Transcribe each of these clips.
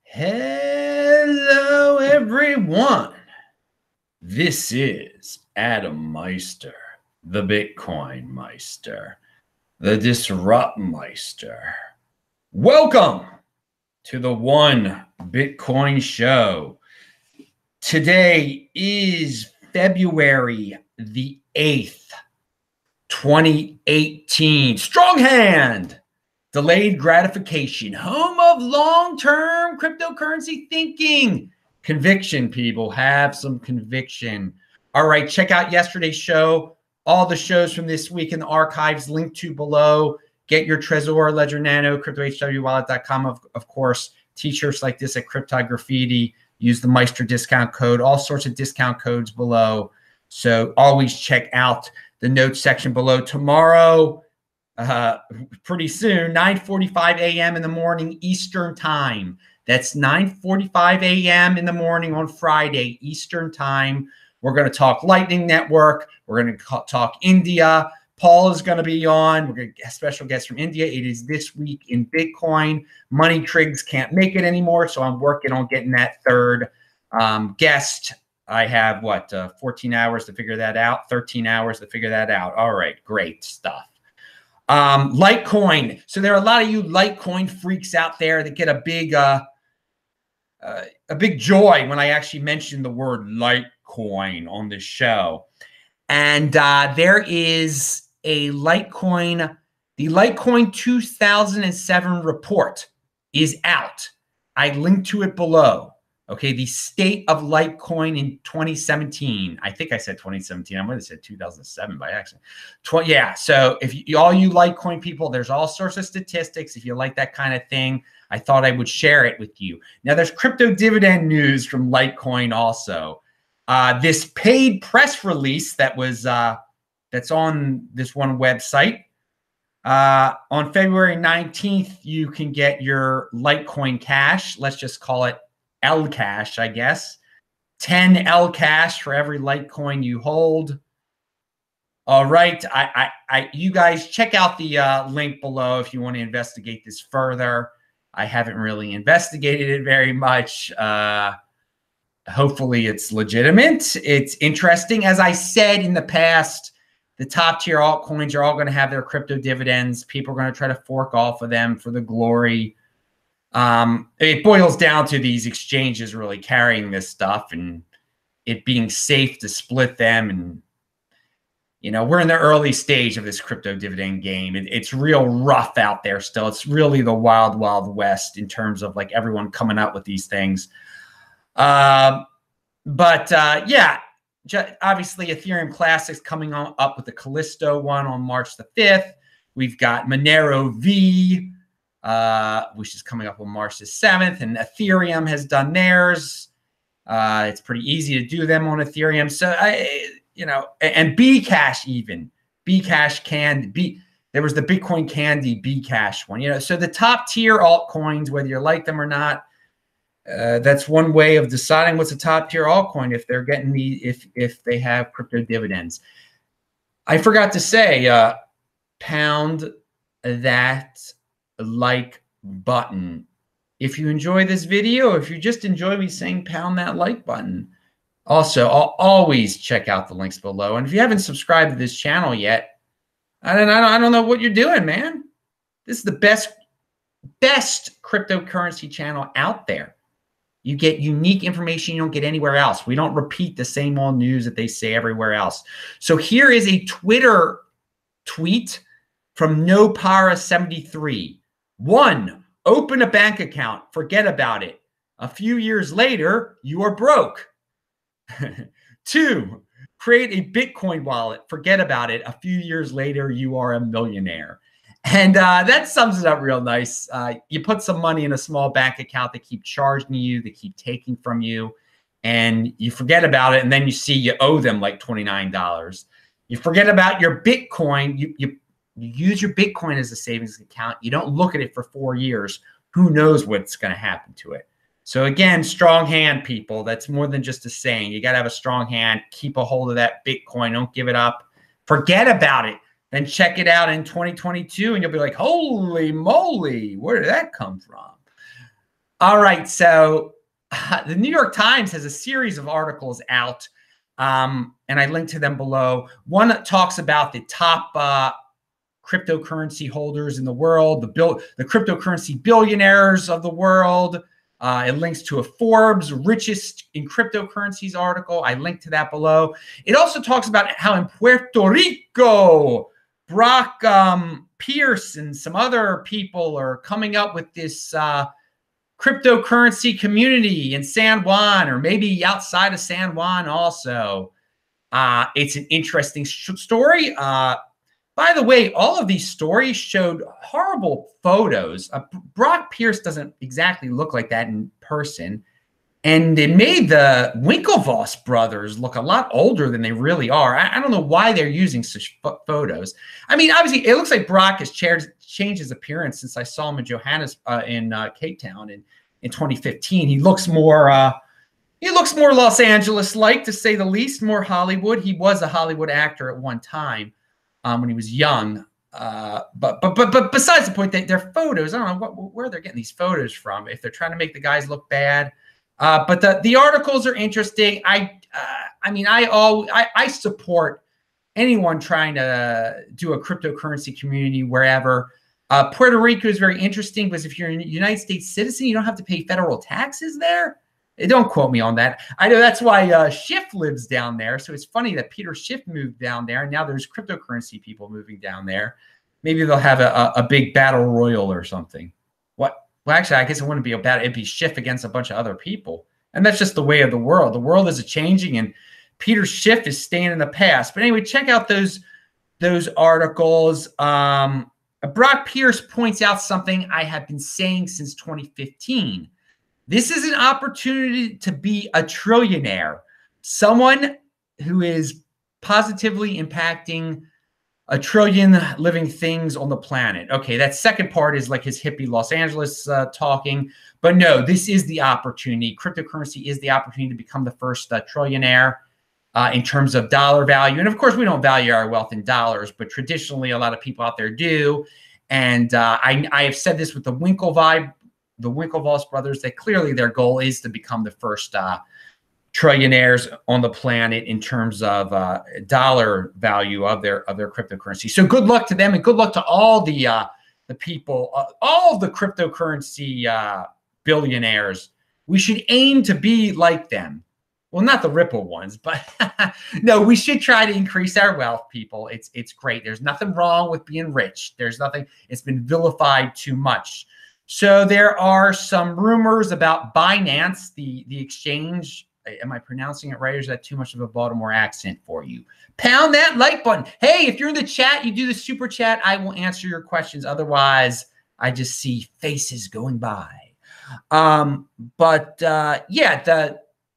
Hello, everyone. This is Adam Meister, the Bitcoin Meister, the Disrupt Meister. Welcome to the One Bitcoin Show. Today is February the 8th, 2018. Strong hand. Delayed gratification, home of long-term cryptocurrency thinking. Conviction, people, have some conviction. All right, check out yesterday's show. All the shows from this week in the archives linked to below. Get your Trezor, Ledger Nano, cryptohwwallet.com. Of course, t-shirts like this at Crypto Graffiti. Use the Meister discount code. All sorts of discount codes below. So always check out the notes section below. Tomorrow, pretty soon, 9:45 a.m. in the morning Eastern time. That's 9:45 a.m. in the morning on Friday Eastern time. We're going to talk Lightning Network. We're going to talk India. Paul is going to be on. We're going to get a special guest from India. It is This Week in Bitcoin. Money Triggs can't make it anymore, so I'm working on getting that third guest. I have, 14 hours to figure that out, 13 hours to figure that out. All right, great stuff. Litecoin. So there are a lot of you Litecoin freaks out there that get a big joy when I actually mention the word Litecoin on this show. And there is a Litecoin, the Litecoin 2007 report is out. I linked to it below. Okay, the state of Litecoin in 2017. I think I said 2017. I might have said 2007 by accident. Yeah, so if all you Litecoin people, there's all sorts of statistics. If you like that kind of thing, I thought I would share it with you. Now, there's crypto-dividend news from Litecoin also. This paid press release that was that's on this one website. On February 19th, you can get your Litecoin Cash. Let's just call it Lcash, I guess. 10 Lcash for every Litecoin you hold. All right. You guys check out the link below if you want to investigate this further. I haven't really investigated it very much. Hopefully it's legitimate. It's interesting. As I said in the past, the top tier altcoins are all going to have their crypto dividends. People are going to try to fork off of them for the glory. It boils down to these exchanges really carrying this stuff and it being safe to split them. And, we're in the early stage of this crypto dividend game. It's real rough out there still. It's really the wild, wild west in terms of like everyone coming up with these things. Yeah, obviously Ethereum Classic's coming up with the Callisto one on March the 5th. We've got MoneroV, which is coming up on March the 7th, and Ethereum has done theirs. It's pretty easy to do them on Ethereum. So and Bcash even. Bcash there was the Bitcoin Candy Bcash one. So the top tier altcoins, whether you like them or not, that's one way of deciding what's a top tier altcoin if they're getting if they have crypto dividends. I forgot to say, pound that like button if you enjoy this video. If you just enjoy me saying pound that like button. Also, I'll always check out the links below. And if you haven't subscribed to this channel yet, I don't know what you're doing, man. This is the best cryptocurrency channel out there. You get unique information you don't get anywhere else. We don't repeat the same old news that they say everywhere else. So here is a Twitter tweet from NoPara73. 1, open a bank account. Forget about it. A few years later, you are broke. 2, create a Bitcoin wallet. Forget about it. A few years later, you are a millionaire. And that sums it up real nice. You put some money in a small bank account. They keep charging you. They keep taking from you. And you forget about it. And then you see you owe them like $29. You forget about your Bitcoin. You use your Bitcoin as a savings account. You don't look at it for 4 years. Who knows what's going to happen to it? So again, strong hand, people. That's more than just a saying. You got to have a strong hand. Keep a hold of that Bitcoin. Don't give it up. Forget about it. Then check it out in 2022 and you'll be like, holy moly, where did that come from? All right. So the New York Times has a series of articles out, and I linked to them below. One that talks about the top cryptocurrency holders in the world, the cryptocurrency billionaires of the world. It links to a Forbes richest in cryptocurrencies article. I linked to that below. It also talks about how in Puerto Rico, Brock Pierce and some other people are coming up with this cryptocurrency community in San Juan, or maybe outside of San Juan also. It's an interesting story. By the way, all of these stories showed horrible photos. Brock Pierce doesn't exactly look like that in person. And it made the Winklevoss brothers look a lot older than they really are. I don't know why they're using such photos. I mean, obviously, it looks like Brock has changed his appearance since I saw him in Cape Town in 2015. He looks more Los Angeles-like, to say the least, more Hollywood. He was a Hollywood actor at one time when he was young. But besides the point, that their photos, I don't know where they're getting these photos from, if they're trying to make the guys look bad. But the articles are interesting. I mean, I support anyone trying to do a cryptocurrency community wherever. Puerto Rico is very interesting because if you're a United States citizen, you don't have to pay federal taxes there. Don't quote me on that. I know that's why Schiff lives down there. So it's funny that Peter Schiff moved down there, and now there's cryptocurrency people moving down there. Maybe they'll have a big battle royal or something. What? Well, actually, I guess it wouldn't be a battle. It'd be Schiff against a bunch of other people. And that's just the way of the world. The world is changing, and Peter Schiff is staying in the past. But anyway, check out those articles. Brock Pierce points out something I have been saying since 2015. This is an opportunity to be a trillionaire, someone who is positively impacting a trillion living things on the planet. Okay, that second part is like his hippie Los Angeles talking. But no, this is the opportunity. Cryptocurrency is the opportunity to become the first trillionaire in terms of dollar value. And of course, we don't value our wealth in dollars, but traditionally a lot of people out there do. And I have said this with the Winklevoss brothers, that clearly their goal is to become the first trillionaires on the planet in terms of dollar value of their cryptocurrency. So good luck to them, and good luck to all the people, all the cryptocurrency billionaires. We should aim to be like them. Well, not the Ripple ones, but no, we should try to increase our wealth, people. It's great. There's nothing wrong with being rich. There's nothing. It's been vilified too much. So there are some rumors about Binance, the exchange. Am I pronouncing it right, or is that too much of a Baltimore accent for you? Pound that like button. Hey, if you're in the chat, you do the super chat, I will answer your questions. Otherwise, I just see faces going by. Yeah,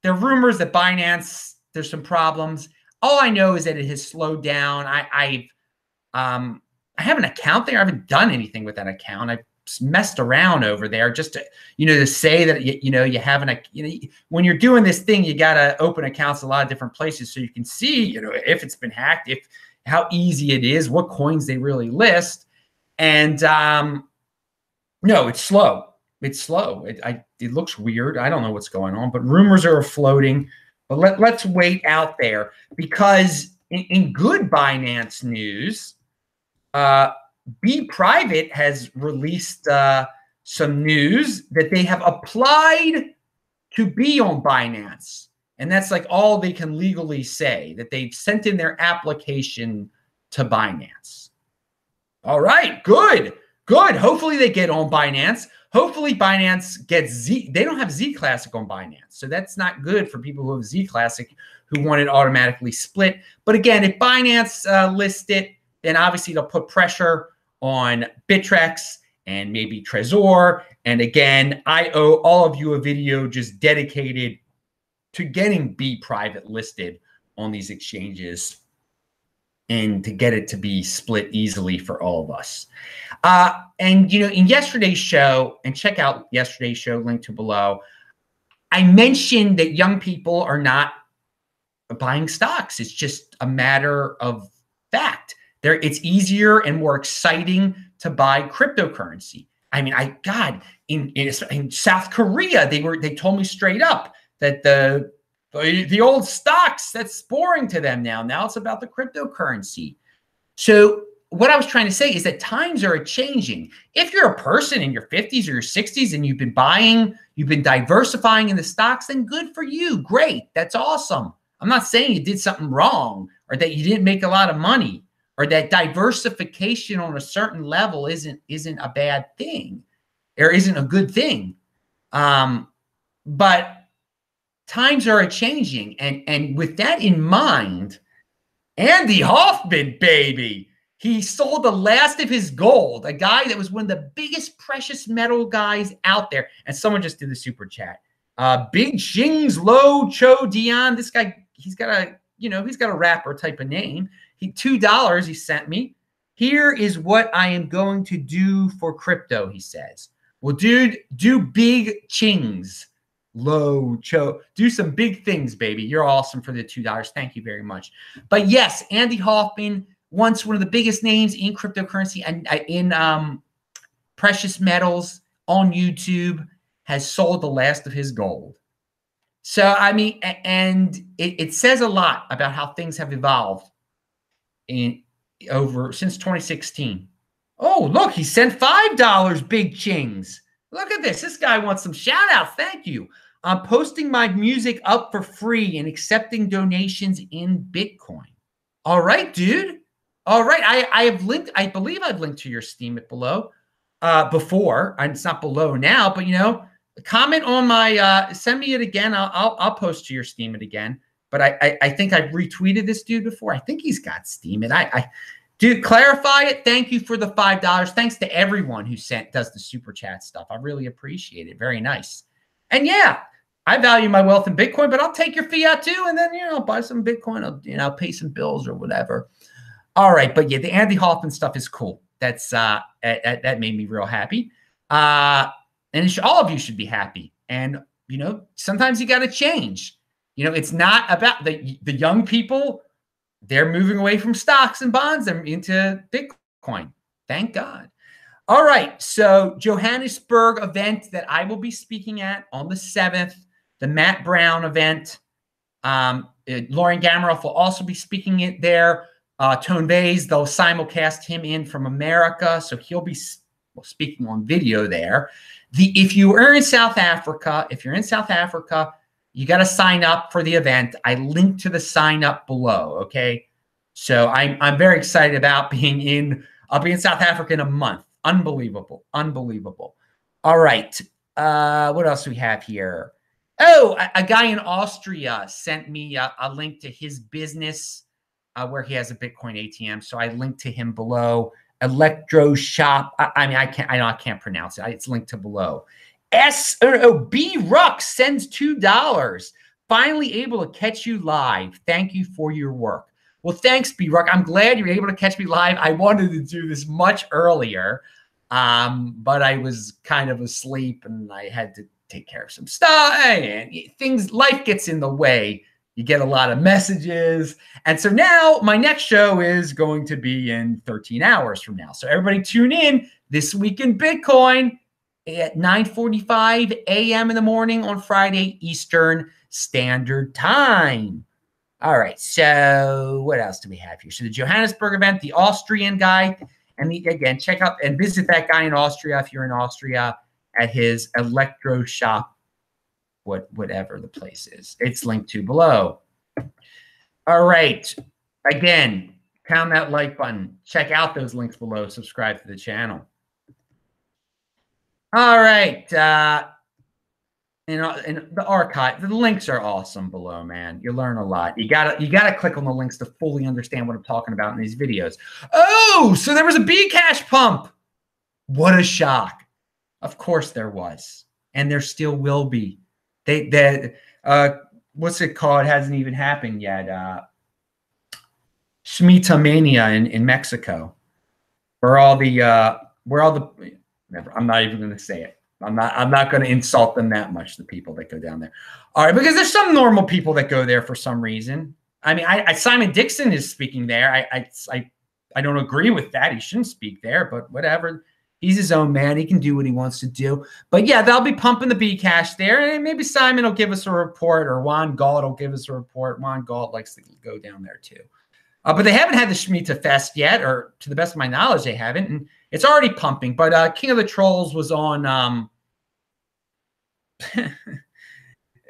the rumors that Binance, there's some problems. All I know is that it has slowed down. I have an account there. I haven't done anything with that account. I've messed around over there just to, to say that, you have when you're doing this thing, you got to open accounts a lot of different places so you can see, if it's been hacked, how easy it is, what coins they really list. And no, it's slow. It's slow. It looks weird. I don't know what's going on, but rumors are floating. But let's wait out there, because in good Binance news, Bprivate has released some news that they have applied to be on Binance. And that's like all they can legally say, that they've sent in their application to Binance. All right, good. Hopefully they get on Binance. Hopefully Binance gets Z. They don't have Z Classic on Binance. So that's not good for people who have Z Classic who want it automatically split. But again, if Binance lists it, then obviously they'll put pressure on Bittrex and maybe Trezor. And again, I owe all of you a video just dedicated to getting Bprivate listed on these exchanges and to get it to be split easily for all of us. And, in yesterday's show, and check out yesterday's show, link to below, I mentioned that young people are not buying stocks. It's just a matter of fact. It's easier and more exciting to buy cryptocurrency. I mean, God, in South Korea, they told me straight up that the old stocks, that's boring to them now. Now it's about the cryptocurrency. So what I was trying to say is that times are changing. If you're a person in your 50s or your 60s and you've been diversifying in the stocks, then good for you. Great. That's awesome. I'm not saying you did something wrong or that you didn't make a lot of money or that diversification on a certain level isn't a bad thing or isn't a good thing. But times are changing. And with that in mind, Andy Hoffman, baby, he sold the last of his gold, a guy that was one of the biggest precious metal guys out there. And someone just did the super chat. Big Ching's Lo Cho Dion. This guy, he's got a rapper type of name. $2 he sent me. Here is what I am going to do for crypto, he says. Well, dude, do big Ching's Lo Cho. Do some big things, baby. You're awesome for the $2. Thank you very much. But yes, Andy Hoffman, once one of the biggest names in cryptocurrency and in precious metals on YouTube, has sold the last of his gold. So, I mean, and it says a lot about how things have evolved since 2016. Oh, look, he sent $5, big Chings. Look at this. This guy wants some shout outs. Thank you. I'm posting my music up for free and accepting donations in Bitcoin. All right, dude. All right. I have linked, I believe I've linked to your Steam it below before. And it's not below now, but comment on my send me it again. I'll post to your Steam it again. But I think I've retweeted this dude before. I think he's got Steam it. Dude, clarify it. Thank you for the $5. Thanks to everyone who does the super chat stuff. I really appreciate it. Very nice. And yeah, I value my wealth in Bitcoin, but I'll take your fiat too. And then, I'll buy some Bitcoin. I'll pay some bills or whatever. All right. But yeah, the Andy Hoffman stuff is cool. That made me real happy. And all of you should be happy. And, sometimes you got to change. It's not about the young people. They're moving away from stocks and bonds and into Bitcoin. Thank God. All right. So Johannesburg event that I will be speaking at on the 7th, the Matt Brown event. Lauren Gameroff will also be speaking it there. Tone Bays, they'll simulcast him in from America. So he'll be speaking on video there. If you are in South Africa, you got to sign up for the event. I linked to the sign up below. Okay. So I'm very excited about I'll be in South Africa in a month. Unbelievable. Unbelievable. All right. What else do we have here? Oh, a guy in Austria sent me a link to his business where he has a Bitcoin ATM. So I linked to him below. Electroshock. I can't pronounce it. It's linked to below. B Ruck sends $2. Finally able to catch you live. Thank you for your work. Well, thanks, B Ruck. I'm glad you're able to catch me live. I wanted to do this much earlier, but I was kind of asleep and I had to take care of some stuff and life gets in the way. You get a lot of messages. And so now my next show is going to be in 13 hours from now. So everybody tune in this week in Bitcoin at 9:45 a.m. in the morning on Friday Eastern Standard Time. All right. So what else do we have here? So the Johannesburg event, the Austrian guy, and again, check out and visit that guy in Austria if you're in Austria at his Electroshock, whatever the place is. It's linked to below. All right. Again, pound that like button. Check out those links below. Subscribe to the channel. All right. In the archive, the links are awesome below, man. You learn a lot. You gotta click on the links to fully understand what I'm talking about in these videos. Oh, so there was a Bcash pump. What a shock. Of course there was. And there still will be. What's it called? It hasn't even happened yet. Shemitah Mania in Mexico. I'm not even going to say it. I'm not going to insult them that much, the people that go down there. All right, because there's some normal people that go there for some reason. I mean, Simon Dixon is speaking there. I don't agree with that. He shouldn't speak there, but whatever. He's his own man. He can do what he wants to do. But yeah, they'll be pumping the Bcash there. And maybe Simon will give us a report, or Juan Galt will give us a report. Juan Galt likes to go down there too. But they haven't had the Shemitah Fest yet, or to the best of my knowledge, they haven't. And it's already pumping. But King of the Trolls was on it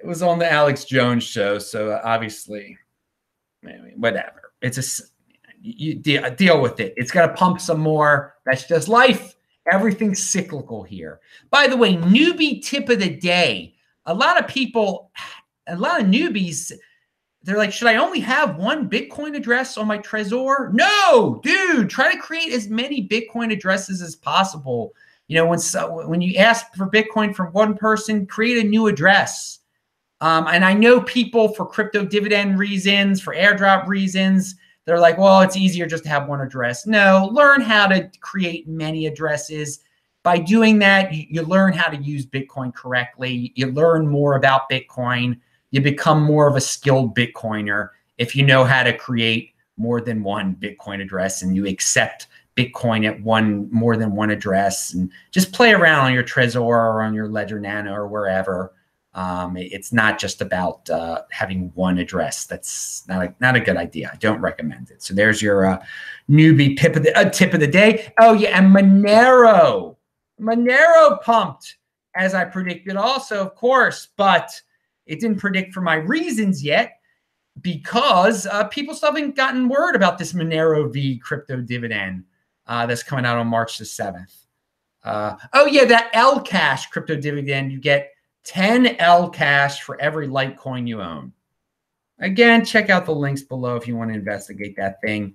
was on the Alex Jones show. So obviously, whatever. It's you deal with it. It's got to pump some more. That's just life. Everything's cyclical here. By the way, newbie tip of the day. A lot of people, a lot of newbies, they're like, should I only have one Bitcoin address on my Trezor? No, dude, try to create as many Bitcoin addresses as possible. You know, when you ask for Bitcoin from one person, create a new address. And I know people, for crypto-dividend reasons, for airdrop reasons, they're like, well, it's easier just to have one address. No, learn how to create many addresses. By doing that, you learn how to use Bitcoin correctly. You learn more about Bitcoin. You become more of a skilled Bitcoiner if you know how to create more than one Bitcoin address and you accept Bitcoin at more than one address, and just play around on your Trezor or on your Ledger Nano or wherever. It's not just about having one address. That's not a good idea. I don't recommend it. So there's your newbie tip of the day. Oh yeah, and Monero pumped as I predicted, also, of course, but it didn't predict for my reasons yet, because people still haven't gotten word about this MoneroV crypto dividend that's coming out on March the 7th. Oh yeah, that Lcash crypto dividend, you get 10 Lcash for every Litecoin you own. Again, check out the links below if you want to investigate that thing.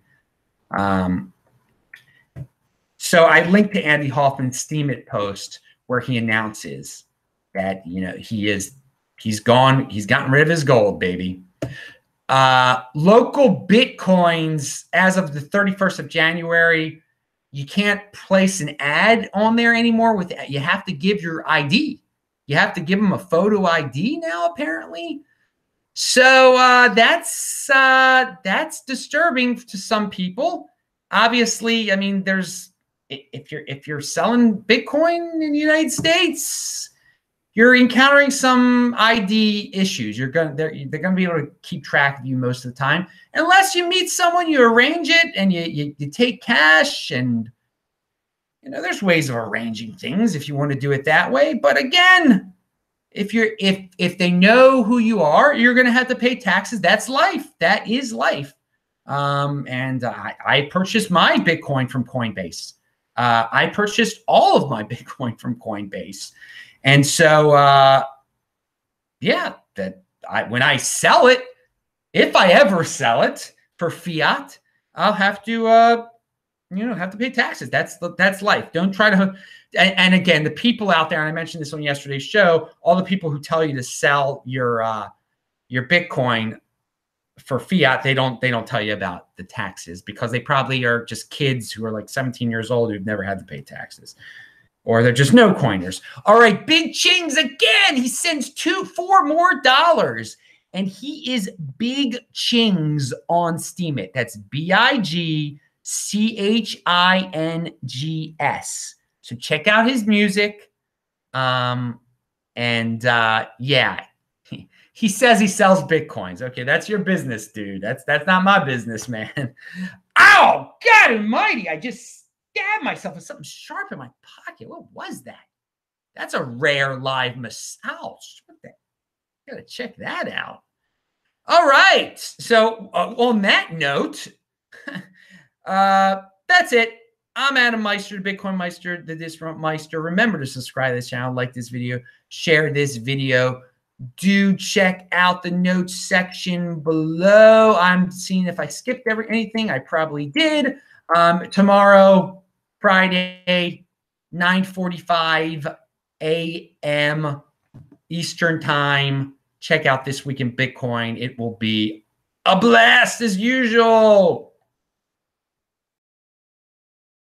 So I linked to Andy Hoffman's Steam It post where he announces that, you know, he's gotten rid of his gold, baby. Local Bitcoins, as of the 31st of January, you can't place an ad on there anymore. You have to give your ID. You have to give them a photo ID now, apparently. So that's disturbing to some people. Obviously, I mean, if you're selling Bitcoin in the United States, you're encountering some ID issues. They're gonna be able to keep track of you most of the time, unless you meet someone, you arrange it, and you take cash, and you know, there's ways of arranging things if you want to do it that way. But again, if they know who you are, you're going to have to pay taxes. That's life. That is life. And I purchased my Bitcoin from Coinbase. I purchased all of my Bitcoin from Coinbase. And so, yeah, when I sell it, if I ever sell it for fiat, I'll have to, have to pay taxes. That's life. Don't try to. And again, the people out there, and I mentioned this on yesterday's show, all the people who tell you to sell your Bitcoin for fiat, they don't tell you about the taxes, because they probably are just kids who are like 17 years old who've never had to pay taxes, or they're just no coiners. All right, Big Chings again. He sends $4 more, and he is Big Chings on Steemit. That's BIGCHINGS. So check out his music. Yeah, he says he sells Bitcoins. Okay, that's your business, dude. That's not my business, man. Ow, God almighty. I just stabbed myself with something sharp in my pocket. What was that? That's a rare live massage. What the? Gotta check that out. All right. So on that note, that's it. I'm Adam Meister, the Bitcoin Meister, the Disrupt Meister. Remember to subscribe to this channel, like this video, share this video. Do check out the notes section below. I'm seeing if I skipped anything. I probably did. Tomorrow, Friday, 9:45 a.m. Eastern Time. Check out This Week in Bitcoin. It will be a blast as usual.